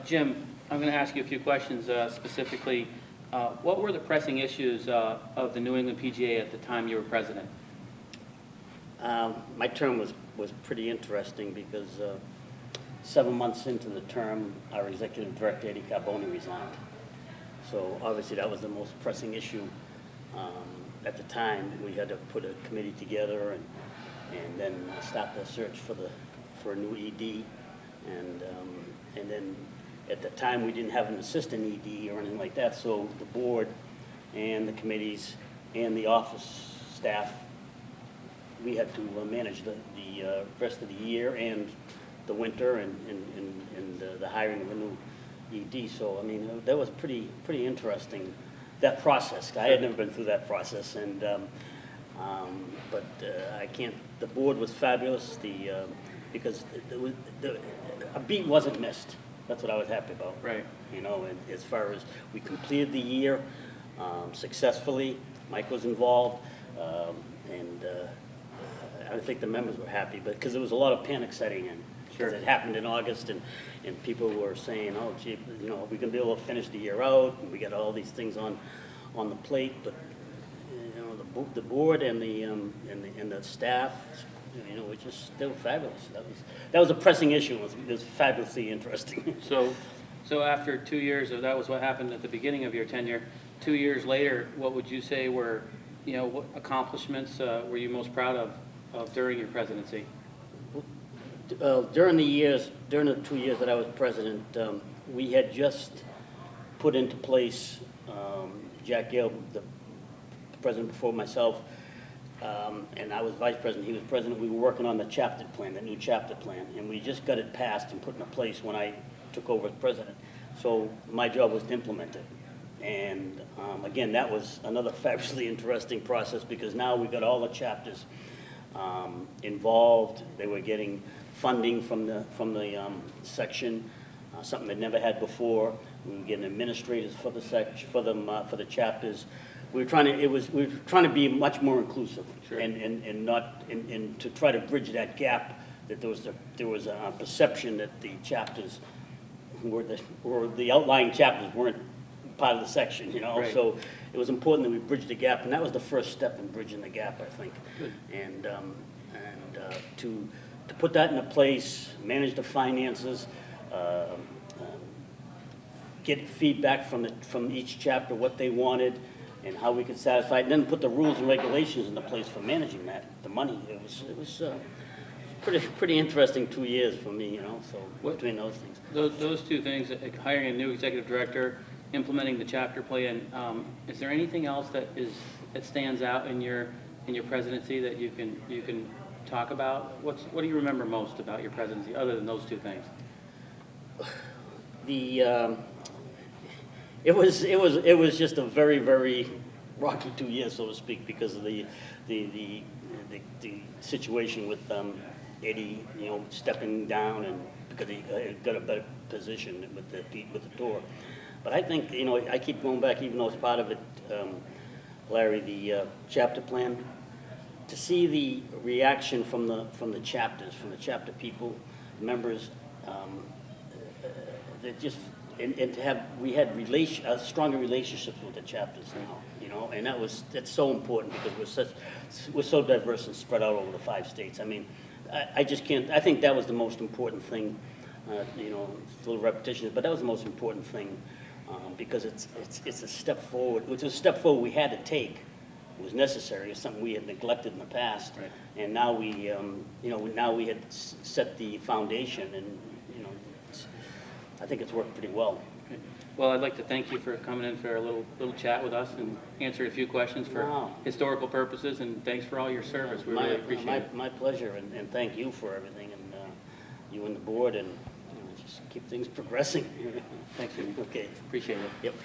Jim, I'm going to ask you a few questions specifically. What were the pressing issues of the New England PGA at the time you were president? My term was pretty interesting because 7 months into the term, our executive director, Eddie Carboni, resigned. So obviously that was the most pressing issue. At the time, we had to put a committee together and then start the search for a new ED. And then at the time, we didn't have an assistant ED or anything like that, so the board and the committees and the office staff, we had to manage the rest of the year and the winter and the hiring of a new ED. So, I mean, that was pretty interesting, that process. I had never been through that process, and but I can't. The board was fabulous. Because a beat wasn't missed. That's what I was happy about. Right. You know, and as far as we completed the year successfully, Mike was involved, and I think the members were happy, but because there was a lot of panic setting in. Sure. It happened in August, and people were saying, "Oh, gee, you know, we're gonna be able to finish the year out, and we got all these things on the plate." But you know, the board and the staff, you know, they were fabulous. That was a pressing issue. It was fabulously interesting. So after 2 years of that was what happened at the beginning of your tenure. 2 years later, what would you say were, you know, what accomplishments were you most proud of during your presidency? During the 2 years that I was president, we had just put into place, Jack Gale, the president before myself, and I was vice president, he was president. We were working on the chapter plan, the new chapter plan, and we just got it passed and put into place when I took over as president. So my job was to implement it. And again, that was another fabulously interesting process because now we got all the chapters involved. They were getting funding from the section, something they'd never had before. We were getting administrators for the chapters. We were trying to be much more inclusive. Sure. and to try to bridge that gap that there was a perception that the chapters or the outlying chapters weren't part of the section, you know. Right. So it was important that we bridged the gap, and that was the first step in bridging the gap, I think. Good. And to put that into place, manage the finances, get feedback from each chapter, what they wanted, and how we could satisfy it, and then put the rules and regulations into place for managing that, the money. It was pretty interesting 2 years for me, you know. So between those things, those two things, hiring a new executive director, implementing the chapter plan. Is there anything else that stands out in your presidency that you can talk about? What do you remember most about your presidency, other than those two things? It was just a very, very rocky 2 years, so to speak, because of the situation with Eddie, you know, stepping down, and because he got a better position with the tour. But I think, you know, I keep going back, even though it's part of it, Larry, the chapter plan, to see the reaction from the chapters, from the chapter people, members, that just. And to have, we had stronger relationships with the chapters now, you know, and that's so important because we're so diverse and spread out over the 5 states. I mean, I just can't. I think that was the most important thing. You know, it's a little repetition, but that was the most important thing because it's a step forward. Which was a step forward we had to take. It was necessary. It's something we had neglected in the past, right. And now we, you know, now we had set the foundation and. I think it's worked pretty well. Okay. Well, I'd like to thank you for coming in for a little chat with us and answering a few questions for historical purposes, and thanks for all your service. We really appreciate it. My pleasure, and thank you for everything, and you and the board, and you know, just keep things progressing. Thanks, you. Okay. Appreciate it. Yep.